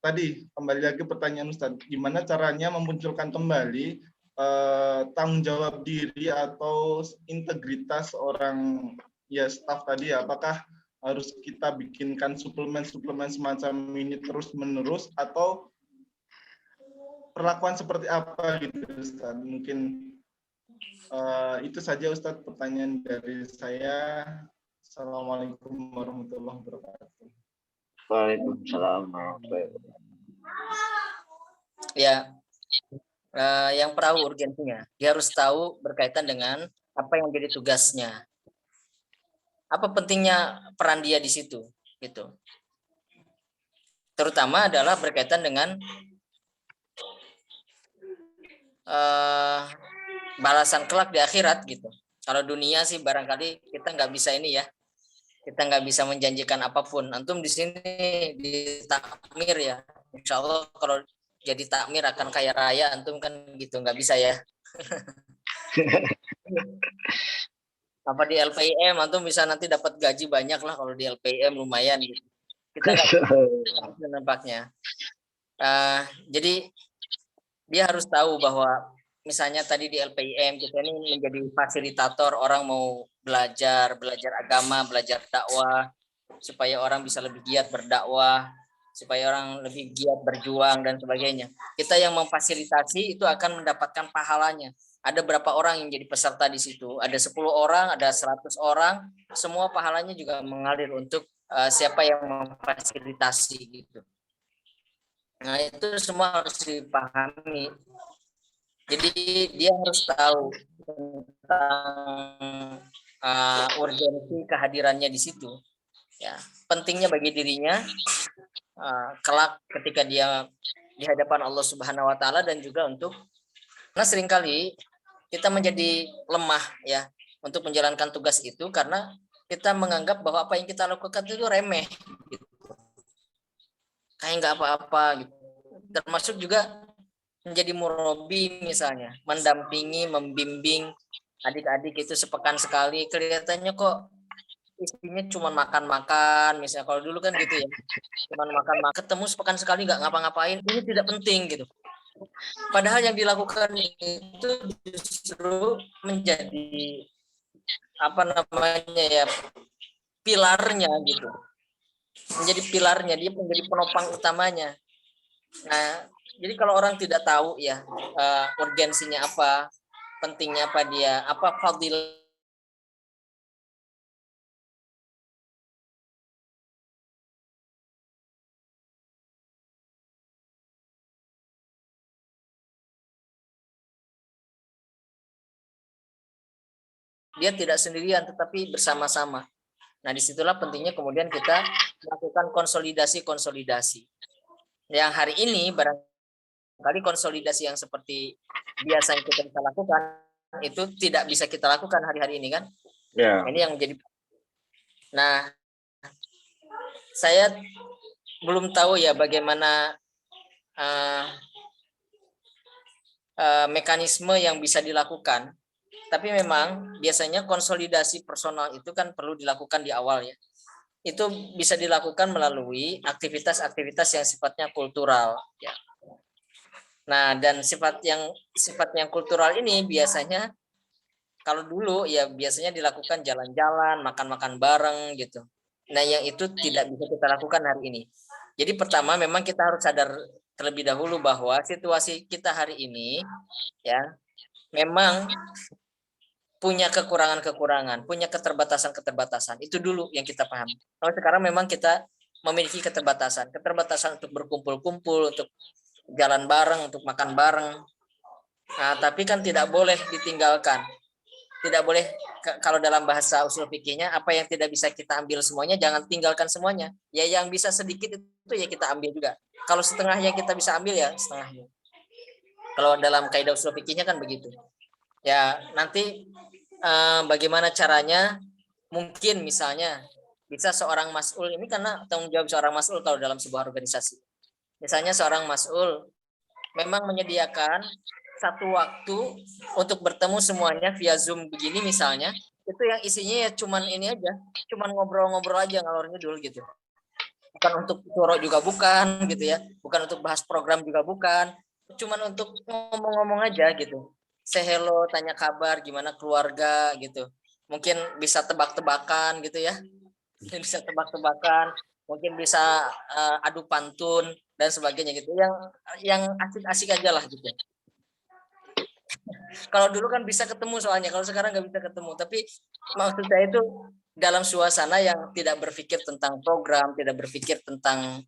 tadi kembali lagi pertanyaan Ustadz, gimana caranya memunculkan kembali tanggung jawab diri atau integritas orang ya staf tadi ya, apakah harus kita bikinkan suplemen semacam ini terus-menerus, atau perlakuan seperti apa gitu Ustaz? Mungkin itu saja Ustaz pertanyaan dari saya. Assalamualaikum warahmatullahi wabarakatuh. Waalaikumsalam warahmatullahi wabarakatuh. Ya, yang perahu urgensinya, dia harus tahu berkaitan dengan apa yang jadi tugasnya. Apa pentingnya peran dia di situ gitu. Terutama adalah berkaitan dengan balasan kelak di akhirat gitu. Kalau dunia sih barangkali kita nggak bisa ini ya, kita nggak bisa menjanjikan apapun. Antum di sini di takmir ya, insya Allah kalau jadi takmir akan kaya raya, antum kan gitu nggak bisa ya. Apa di LPIM antum bisa nanti dapat gaji banyak lah kalau di LPIM lumayan gitu. Kita nggak bisa nampaknya. Jadi dia harus tahu bahwa misalnya tadi di LPIM kita ini menjadi fasilitator, orang mau belajar agama, belajar dakwah, supaya orang bisa lebih giat berdakwah, supaya orang lebih giat berjuang dan sebagainya. Kita yang memfasilitasi itu akan mendapatkan pahalanya. Ada berapa orang yang jadi peserta di situ? Ada 10 orang, ada 100 orang, semua pahalanya juga mengalir untuk siapa yang memfasilitasi gitu. Nah, itu semua harus dipahami. Jadi dia harus tahu tentang urgensi kehadirannya di situ. Ya, pentingnya bagi dirinya kelak ketika dia di hadapan Allah Subhanahu wa taala, dan juga untuk karena seringkali kita menjadi lemah ya untuk menjalankan tugas itu karena kita menganggap bahwa apa yang kita lakukan itu remeh gitu. Kayak nggak apa-apa gitu. Termasuk juga menjadi murabi misalnya, mendampingi, membimbing adik-adik itu sepekan sekali, kelihatannya kok istrinya cuma makan-makan misalnya. Kalau dulu kan gitu ya, cuma makan-makan, ketemu sepekan sekali nggak ngapa-ngapain, ini tidak penting gitu. Padahal yang dilakukan itu justru menjadi apa namanya ya, pilarnya gitu, menjadi pilarnya, dia menjadi penopang utamanya. Nah, jadi kalau orang tidak tahu ya urgensinya apa, pentingnya apa, dia apa fadilah, dia tidak sendirian tetapi bersama-sama. Nah, disitulah pentingnya kemudian kita melakukan konsolidasi. Yang hari ini barangkali konsolidasi yang seperti biasa yang kita bisa lakukan itu tidak bisa kita lakukan hari-hari ini kan? Ya. Ini yang menjadi. Nah, saya belum tahu ya bagaimana mekanisme yang bisa dilakukan. Tapi memang biasanya konsolidasi personal itu kan perlu dilakukan di awal ya. Itu bisa dilakukan melalui aktivitas-aktivitas yang sifatnya kultural ya. Nah, dan sifatnya kultural ini biasanya kalau dulu ya biasanya dilakukan jalan-jalan, makan-makan bareng gitu. Nah, yang itu tidak bisa kita lakukan hari ini. Jadi pertama memang kita harus sadar terlebih dahulu bahwa situasi kita hari ini ya memang punya kekurangan-kekurangan, punya keterbatasan-keterbatasan. Itu dulu yang kita pahami. Kalau sekarang memang kita memiliki keterbatasan untuk berkumpul-kumpul, untuk jalan bareng, untuk makan bareng. Nah, tapi kan tidak boleh ditinggalkan. Tidak boleh, kalau dalam bahasa usul fikihnya, apa yang tidak bisa kita ambil semuanya, jangan tinggalkan semuanya. Ya yang bisa sedikit itu ya kita ambil juga. Kalau setengahnya kita bisa ambil ya setengahnya. Kalau dalam kaidah usul fikihnya kan begitu. Ya nanti bagaimana caranya, mungkin misalnya bisa seorang mas'ul ini, karena tanggung jawab seorang mas'ul kalau dalam sebuah organisasi. Misalnya seorang mas'ul memang menyediakan satu waktu untuk bertemu semuanya via Zoom begini misalnya, itu yang isinya ya cuman ini aja, cuman ngobrol-ngobrol aja ngalor ngidul gitu. Bukan untuk suara juga bukan gitu ya, bukan untuk bahas program juga bukan, cuman untuk ngomong-ngomong aja gitu. Say hello, tanya kabar, gimana keluarga gitu. Mungkin bisa tebak-tebakan gitu ya. Bisa tebak-tebakan, mungkin bisa adu pantun dan sebagainya gitu. Yang asik-asik aja lah gitu. Kalau dulu kan bisa ketemu soalnya, kalau sekarang nggak bisa ketemu. Tapi maksud saya itu dalam suasana yang tidak berpikir tentang program, tidak berpikir tentang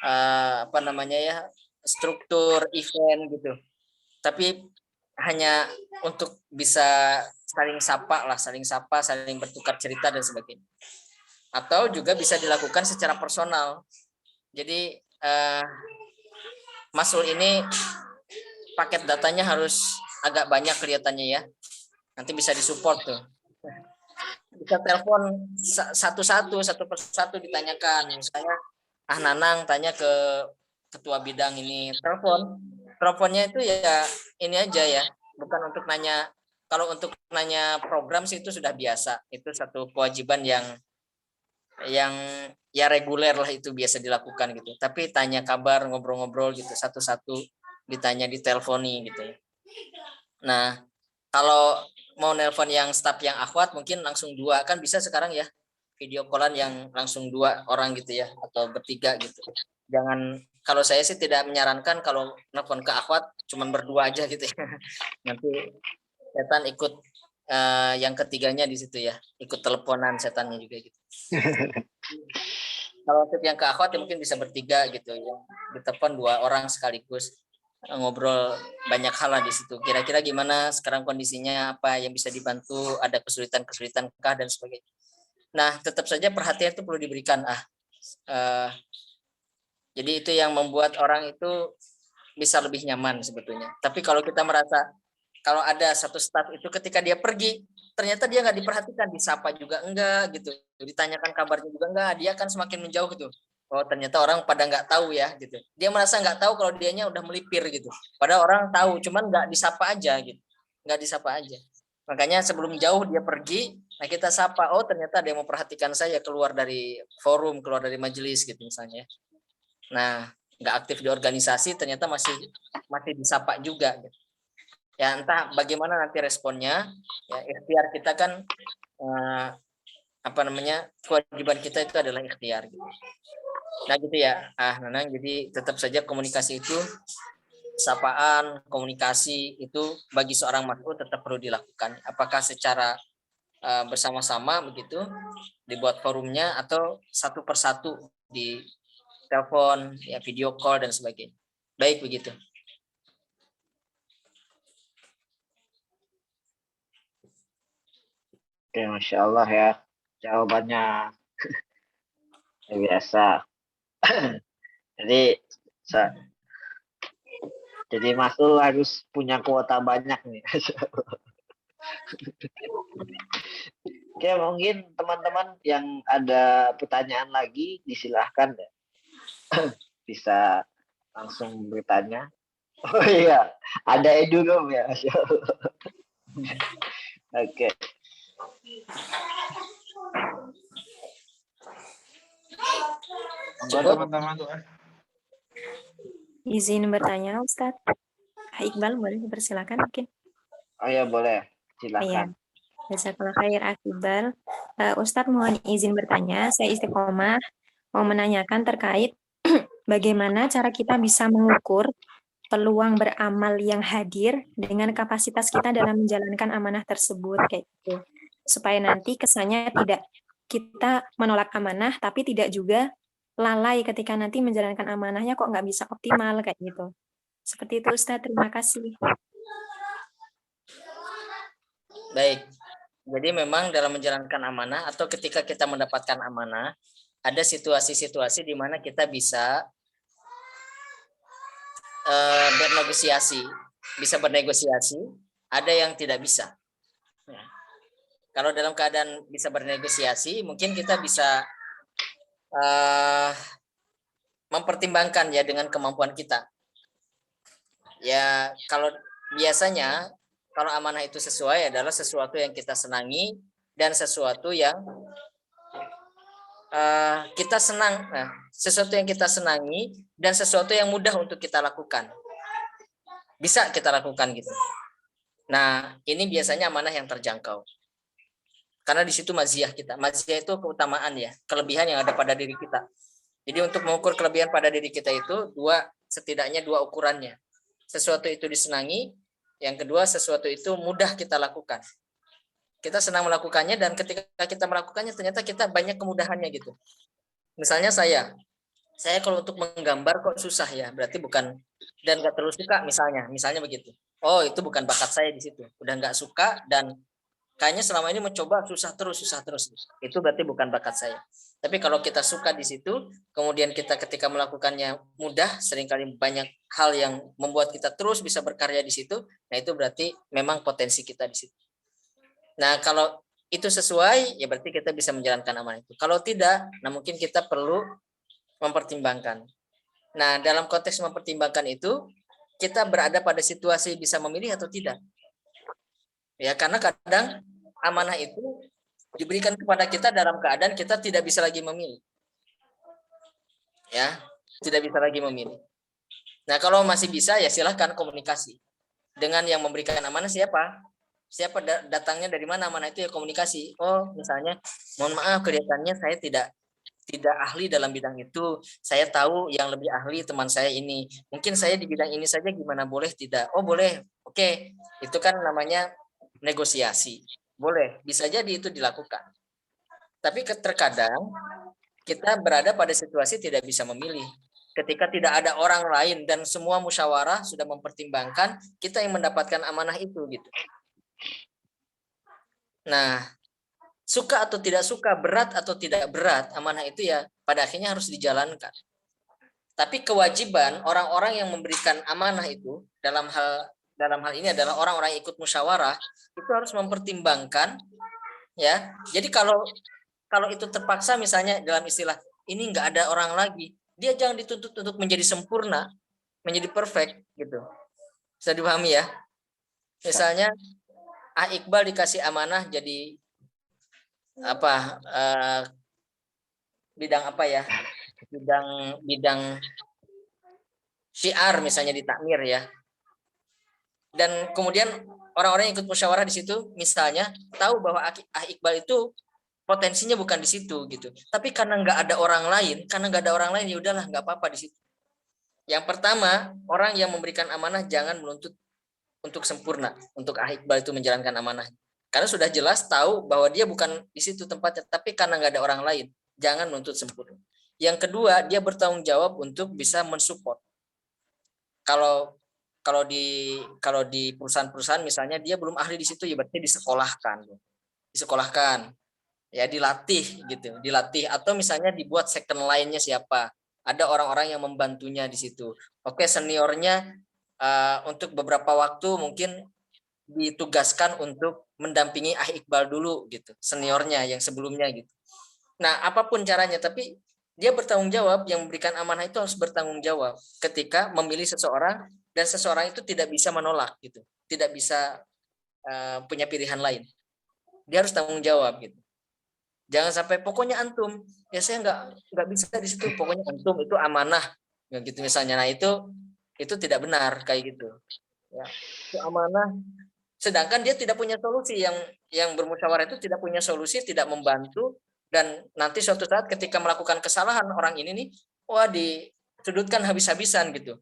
apa namanya ya, struktur event gitu. Tapi hanya untuk bisa saling sapa lah, saling sapa, saling bertukar cerita dan sebagainya. Atau juga bisa dilakukan secara personal. Jadi Masul ini paket datanya harus agak banyak kelihatannya ya. Nanti bisa disupport tuh. Bisa telepon satu-satu, satu persatu ditanyakan. Misalnya, Nanang tanya ke ketua bidang ini. Teleponnya itu ya ini aja ya. Bukan untuk nanya. Kalau untuk nanya program sih itu sudah biasa. Itu satu kewajiban yang ya reguler lah, itu biasa dilakukan gitu. Tapi tanya kabar, ngobrol-ngobrol gitu, satu-satu ditanya, ditelponi gitu ya. Nah, kalau mau nelpon yang staff yang akhwat mungkin langsung 2, kan bisa sekarang ya, video callan yang langsung 2 orang gitu ya, atau bertiga gitu. Jangan, kalau saya sih tidak menyarankan kalau nelpon ke akhwat cuman berdua aja gitu ya. Nanti setan ikut yang ketiganya di situ ya, ikut teleponan setannya juga gitu. Kalau tip yang ke akhwat ya mungkin bisa bertiga gitu ya, ditelepon 2 orang sekaligus, ngobrol banyak hal lah di situ. Kira-kira gimana sekarang kondisinya, apa yang bisa dibantu, ada kesulitan kah dan sebagainya. Nah, tetap saja perhatian itu perlu diberikan. Jadi itu yang membuat orang itu bisa lebih nyaman sebetulnya. Tapi kalau kita merasa kalau ada satu staff itu ketika dia pergi, ternyata dia nggak diperhatikan, disapa juga enggak gitu, ditanyakan kabarnya juga enggak, dia akan semakin menjauh gitu. Oh, ternyata orang pada nggak tahu ya gitu. Dia merasa nggak tahu kalau dianya udah melipir gitu. Padahal orang tahu, cuman nggak disapa aja gitu. Nggak disapa aja. Makanya sebelum jauh dia pergi, nah kita sapa, oh ternyata ada yang memperhatikan saya keluar dari forum, keluar dari majelis gitu misalnya. Nah, nggak aktif di organisasi, ternyata masih disapa juga gitu. Ya entah bagaimana nanti responnya, ya ikhtiar kita kan kewajiban kita itu adalah ikhtiar gitu. Nah gitu ya, Nanang, jadi tetap saja komunikasi itu, sapaan, komunikasi itu bagi seorang mas'ul tetap perlu dilakukan. Apakah secara bersama-sama begitu, dibuat forumnya, atau satu persatu di telepon, ya video call dan sebagainya. Baik begitu. Oke, Masya Allah ya. Jawabannya biasa. Jadi Masul harus punya kuota banyak nih. Oke, mungkin teman-teman yang ada pertanyaan lagi, disilahkan ya. Bisa langsung bertanya. Oh iya, ada Edulum ya. Oke. Teman-teman tuh. Izin bertanya, Ustadz. Iqbal, boleh dipersilakan mungkin? Oh ya, boleh. Iya. Silakan. Jazakallah khair, Iqbal. Ustadz mohon izin bertanya, saya Istiqomah mau menanyakan terkait bagaimana cara kita bisa mengukur peluang beramal yang hadir dengan kapasitas kita dalam menjalankan amanah tersebut kayak gitu. Supaya nanti kesannya tidak kita menolak amanah tapi tidak juga lalai ketika nanti menjalankan amanahnya kok nggak bisa optimal kayak gitu. Seperti itu Ustadz, terima kasih. Baik. Jadi memang dalam menjalankan amanah atau ketika kita mendapatkan amanah, ada situasi-situasi di mana kita bisa bernegosiasi, ada yang tidak bisa. Ya. Kalau dalam keadaan bisa bernegosiasi, mungkin kita bisa mempertimbangkan ya dengan kemampuan kita. Ya, kalau biasanya kalau amanah itu sesuai adalah sesuatu yang kita senangi dan sesuatu yang kita senang, sesuatu yang kita senangi dan sesuatu yang mudah untuk kita lakukan. Bisa kita lakukan gitu. Nah, ini biasanya amanah yang terjangkau. Karena di situ maziyah kita. Maziyah itu keutamaan ya, kelebihan yang ada pada diri kita. Jadi untuk mengukur kelebihan pada diri kita itu setidaknya dua ukurannya. Sesuatu itu disenangi, yang kedua sesuatu itu mudah kita lakukan. Kita senang melakukannya dan ketika kita melakukannya ternyata kita banyak kemudahannya gitu. Misalnya saya kalau untuk menggambar kok susah ya, berarti bukan dan nggak terlalu suka misalnya begitu. Oh itu bukan bakat saya di situ, udah nggak suka dan kayaknya selama ini mencoba susah terus. Itu berarti bukan bakat saya. Tapi kalau kita suka di situ, kemudian kita ketika melakukannya mudah, seringkali banyak hal yang membuat kita terus bisa berkarya di situ, nah itu berarti memang potensi kita di situ. Nah, kalau itu sesuai, ya berarti kita bisa menjalankan amanah itu. Kalau tidak, nah mungkin kita perlu mempertimbangkan. Nah, dalam konteks mempertimbangkan itu, kita berada pada situasi bisa memilih atau tidak. Ya, karena kadang amanah itu diberikan kepada kita dalam keadaan kita tidak bisa lagi memilih. Ya, tidak bisa lagi memilih. Nah, kalau masih bisa ya silahkan komunikasi. Dengan yang memberikan amanah siapa? Siapa datangnya dari mana amanah itu ya komunikasi. Oh, misalnya, mohon maaf kelihatannya saya tidak ahli dalam bidang itu. Saya tahu yang lebih ahli teman saya ini. Mungkin saya di bidang ini saja gimana, boleh tidak? Oh, boleh. Oke. Itu kan namanya negosiasi. Boleh, bisa jadi itu dilakukan. Tapi terkadang kita berada pada situasi tidak bisa memilih. Ketika tidak ada orang lain dan semua musyawarah sudah mempertimbangkan, kita yang mendapatkan amanah itu gitu. Nah, suka atau tidak suka, berat atau tidak berat, amanah itu ya pada akhirnya harus dijalankan. Tapi kewajiban orang-orang yang memberikan amanah itu dalam hal ini adalah orang-orang yang ikut musyawarah itu harus mempertimbangkan ya. Jadi kalau itu terpaksa misalnya dalam istilah ini nggak ada orang lagi, dia jangan dituntut untuk menjadi sempurna, menjadi perfect gitu. Bisa dipahami ya? Misalnya Iqbal dikasih amanah jadi apa bidang apa ya, bidang syiar misalnya di takmir ya, dan kemudian orang-orang yang ikut musyawarah di situ misalnya tahu bahwa Iqbal itu potensinya bukan di situ gitu, tapi karena nggak ada orang lain ya udahlah nggak apa-apa di situ. Yang pertama, orang yang memberikan amanah jangan menuntut untuk sempurna untuk Iqbal itu menjalankan amanah. Karena sudah jelas tahu bahwa dia bukan di situ tempatnya, tapi karena nggak ada orang lain, jangan menuntut sempurna. Yang kedua, dia bertanggung jawab untuk bisa mensupport. Kalau di perusahaan-perusahaan misalnya dia belum ahli di situ, ya berarti disekolahkan, ya dilatih gitu, atau misalnya dibuat second line-nya siapa, ada orang-orang yang membantunya di situ. Oke, seniornya untuk beberapa waktu mungkin ditugaskan untuk mendampingi Iqbal dulu gitu, seniornya yang sebelumnya gitu. Nah, apapun caranya, tapi dia bertanggung jawab, yang memberikan amanah itu harus bertanggung jawab ketika memilih seseorang dan seseorang itu tidak bisa menolak gitu, tidak bisa punya pilihan lain. Dia harus tanggung jawab gitu. Jangan sampai pokoknya antum, ya saya nggak bisa di situ, pokoknya antum itu amanah gitu misalnya. Nah, itu tidak benar kayak gitu. Ya, itu amanah. Sedangkan dia tidak punya solusi, yang bermusyawarah itu tidak punya solusi, tidak membantu, dan nanti suatu saat ketika melakukan kesalahan orang ini nih, wah disudutkan habis-habisan gitu.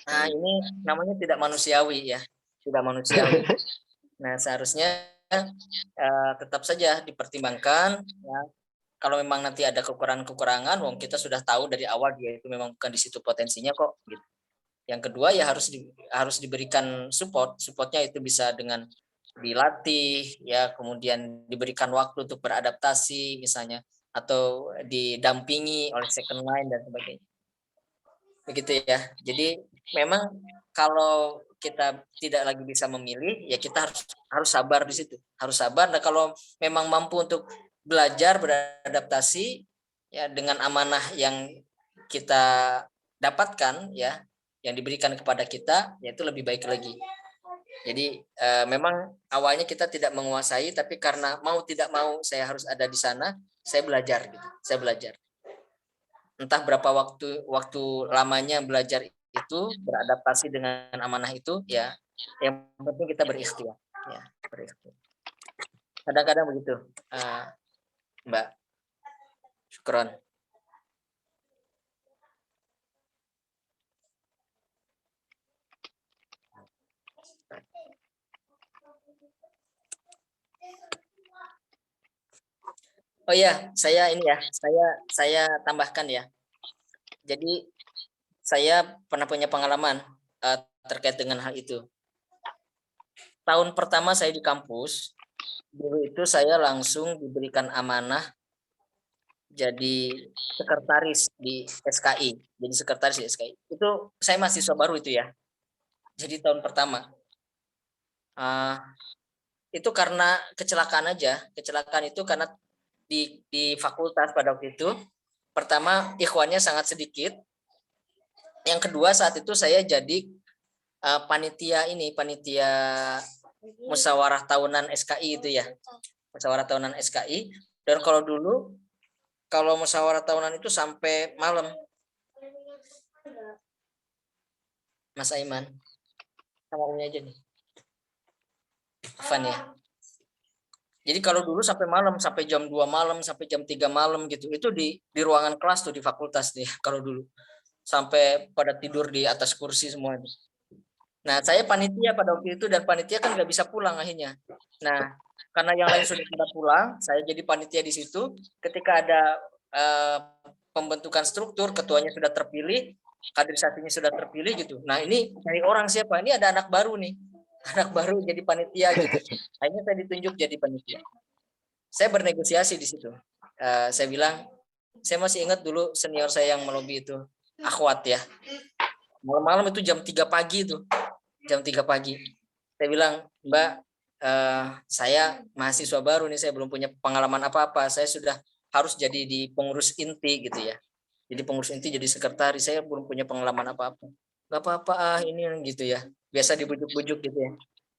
Nah, ini namanya tidak manusiawi ya, tidak manusiawi. Nah, seharusnya tetap saja dipertimbangkan ya. Kalau memang nanti ada kekurangan-kekurangan, wong kita sudah tahu dari awal dia itu memang bukan di situ potensinya kok gitu. Yang kedua ya harus diberikan supportnya itu bisa dengan dilatih ya, kemudian diberikan waktu untuk beradaptasi misalnya, atau didampingi oleh second line dan sebagainya, begitu ya. Jadi memang kalau kita tidak lagi bisa memilih ya kita harus sabar di situ, harus sabar. Nah, kalau memang mampu untuk belajar beradaptasi ya dengan amanah yang kita dapatkan ya, yang diberikan kepada kita, yaitu lebih baik lagi. Jadi memang awalnya kita tidak menguasai, tapi karena mau tidak mau saya harus ada di sana, saya belajar gitu. Saya belajar. Entah berapa waktu lamanya belajar itu, beradaptasi dengan amanah itu ya, yang penting kita berikhtiar ya, berikhtiar. Kadang-kadang begitu, Mbak. Syukron. Oh iya, saya tambahkan ya. Jadi saya pernah punya pengalaman terkait dengan hal itu. tahun pertama saya di kampus, dulu itu saya langsung diberikan amanah jadi sekretaris di SKI. Jadi sekretaris di SKI. Itu saya mahasiswa baru itu ya. Jadi tahun pertama. Itu karena kecelakaan aja. Kecelakaan itu karena di fakultas pada waktu itu, pertama ikhwannya sangat sedikit. Yang kedua saat itu saya jadi panitia musyawarah tahunan SKI itu ya. Musyawarah tahunan SKI. Dan kalau musyawarah tahunan itu sampai malam. Mas Aiman, sama umnya aja nih. Afan ya. Jadi kalau dulu sampai malam, sampai jam 2 malam, sampai jam 3 malam gitu. Itu di ruangan kelas tuh di fakultas nih kalau dulu. Sampai pada tidur di atas kursi semua. Nah, saya panitia pada waktu itu dan panitia kan nggak bisa pulang akhirnya. Nah, karena yang lain sudah pada pulang, saya jadi panitia di situ. Ketika ada pembentukan struktur, ketuanya sudah terpilih, kaderisasinya sudah terpilih gitu. Nah, ini cari orang siapa? Ini ada anak baru nih. Anak baru jadi panitia gitu. Akhirnya saya ditunjuk jadi panitia. Saya bernegosiasi di situ. Saya bilang, saya masih ingat dulu senior saya yang melobi itu, akhwat ya. Malam-malam itu jam 3 pagi itu. Jam 3 pagi. Saya bilang, Mbak, saya mahasiswa baru nih, saya belum punya pengalaman apa-apa. Saya sudah harus jadi di pengurus inti gitu ya. Jadi pengurus inti, jadi sekretaris, saya belum punya pengalaman apa-apa. Gak apa-apa ini gitu ya. Biasa dibujuk-bujuk gitu ya.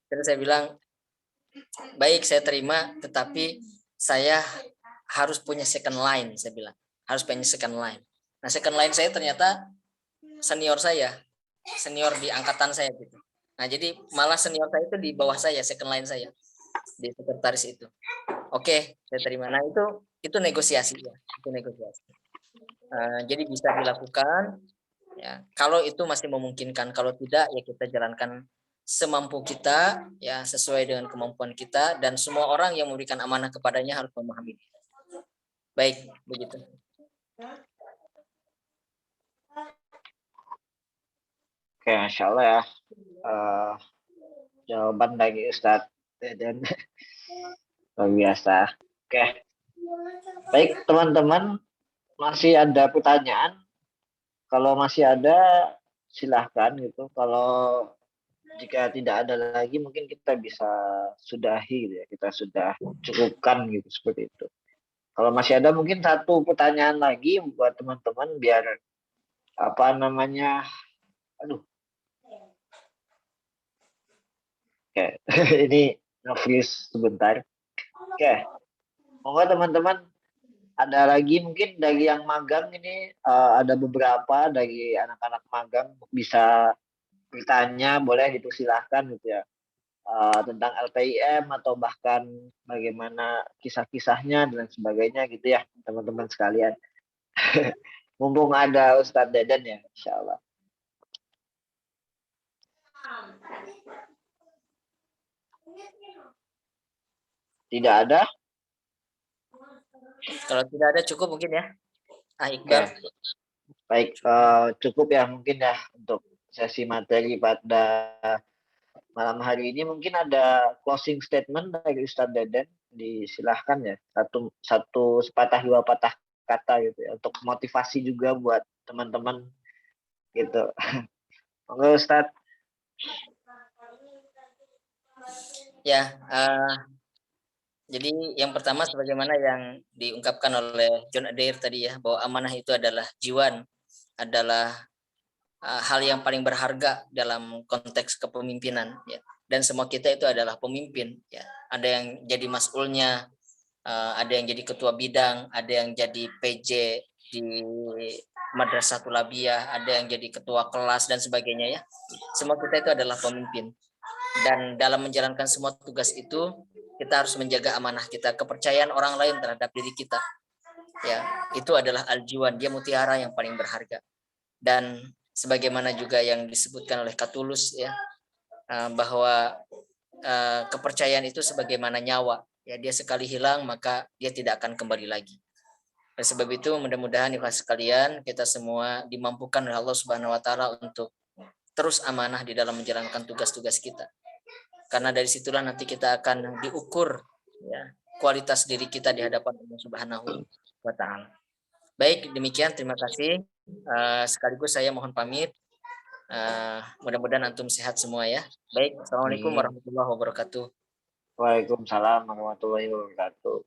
Terus saya bilang, baik saya terima, tetapi saya harus punya second line, saya bilang. Harus punya second line. Nah second line saya ternyata senior di angkatan saya gitu. Nah jadi malah senior saya itu di bawah saya, second line saya. Di sekretaris itu. Oke, saya terima. Nah itu negosiasi ya. Itu negosiasi. Jadi bisa dilakukan. Ya, kalau itu masih memungkinkan, kalau tidak ya kita jalankan semampu kita ya sesuai dengan kemampuan kita dan semua orang yang memberikan amanah kepadanya harus memahami. Baik, begitu. Oke, Masya Allah ya. Jawaban dari Ustadz Deden luar biasa. Oke. Baik, teman-teman, masih ada pertanyaan? Kalau masih ada, silahkan gitu. Kalau jika tidak ada lagi, mungkin kita bisa sudahi gitu ya. Kita sudah cukupkan gitu, seperti itu. Kalau masih ada mungkin satu pertanyaan lagi buat teman-teman biar apa namanya, aduh. Oke, ini nge-freeze sebentar. Oke, moga teman-teman ada lagi mungkin dari yang magang ini ada beberapa dari anak-anak magang bisa bertanya, boleh dipersilahkan gitu ya tentang LPIM atau bahkan bagaimana kisah-kisahnya dan sebagainya gitu ya teman-teman sekalian. Mumpung ada Ustadz Deden ya, insya Allah. Tidak ada? Kalau tidak ada cukup mungkin ya. Iqbal. Oke. Baik, cukup ya mungkin ya untuk sesi materi pada malam hari ini. Mungkin ada closing statement dari Ustadz Deden, disilahkan ya satu sepatah dua patah kata gitu ya untuk motivasi juga buat teman-teman gitu. Oke Ustadz. Ya, jadi yang pertama sebagaimana yang diungkapkan oleh John Adair tadi ya, bahwa amanah itu adalah jiwan, adalah hal yang paling berharga dalam konteks kepemimpinan ya. Dan semua kita itu adalah pemimpin ya. Ada yang jadi mas'ulnya, ada yang jadi ketua bidang, ada yang jadi PJ di Madrasah Tulabiyah, ada yang jadi ketua kelas dan sebagainya ya. Semua kita itu adalah pemimpin. Dan dalam menjalankan semua tugas itu kita harus menjaga amanah kita, kepercayaan orang lain terhadap diri kita. Ya, itu adalah al-jiwan, dia mutiara yang paling berharga. Dan sebagaimana juga yang disebutkan oleh Katulus ya, bahwa kepercayaan itu sebagaimana nyawa. Ya, dia sekali hilang maka dia tidak akan kembali lagi. Oleh sebab itu mudah-mudahan ikhlas sekalian kita semua dimampukan oleh Allah Subhanahu wa taala untuk terus amanah di dalam menjalankan tugas-tugas kita. karena dari situlah nanti kita akan diukur ya kualitas diri kita di hadapan Allah Subhanahu wa taala. Baik, demikian, terima kasih. Sekaligus saya mohon pamit. Mudah-mudahan antum sehat semua ya. Baik, assalamualaikum warahmatullahi wabarakatuh. Waalaikumsalam warahmatullahi wabarakatuh.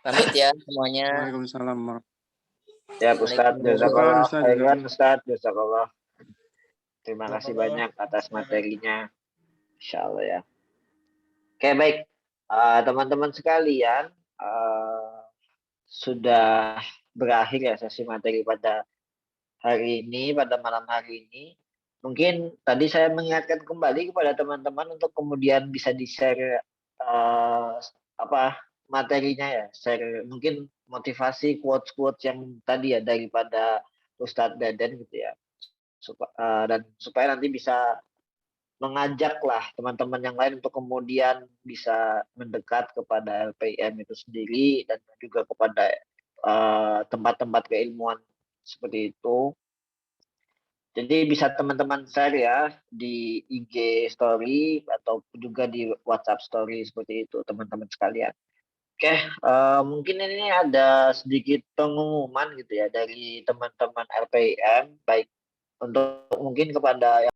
Pamit ya semuanya. Waalaikumsalam. Ya Ustaz, jazakallah khairan Ustaz, jazakallah. Terima kasih Jazakallah. banyak atas materinya. Insyaallah ya. Oke, baik. Teman-teman sekalian, sudah berakhir ya sesi materi pada hari ini, pada malam hari ini. Mungkin tadi saya mengingatkan kembali kepada teman-teman untuk kemudian bisa di-share materinya ya, share mungkin motivasi quotes-quotes yang tadi ya daripada Ustadz Dadan gitu ya. Dan supaya nanti bisa mengajaklah teman-teman yang lain untuk kemudian bisa mendekat kepada LPM itu sendiri dan juga kepada tempat-tempat keilmuan seperti itu. Jadi bisa teman-teman share ya di IG story atau juga di WhatsApp story seperti itu teman-teman sekalian. Oke, mungkin ini ada sedikit pengumuman gitu ya dari teman-teman LPM, baik untuk mungkin kepada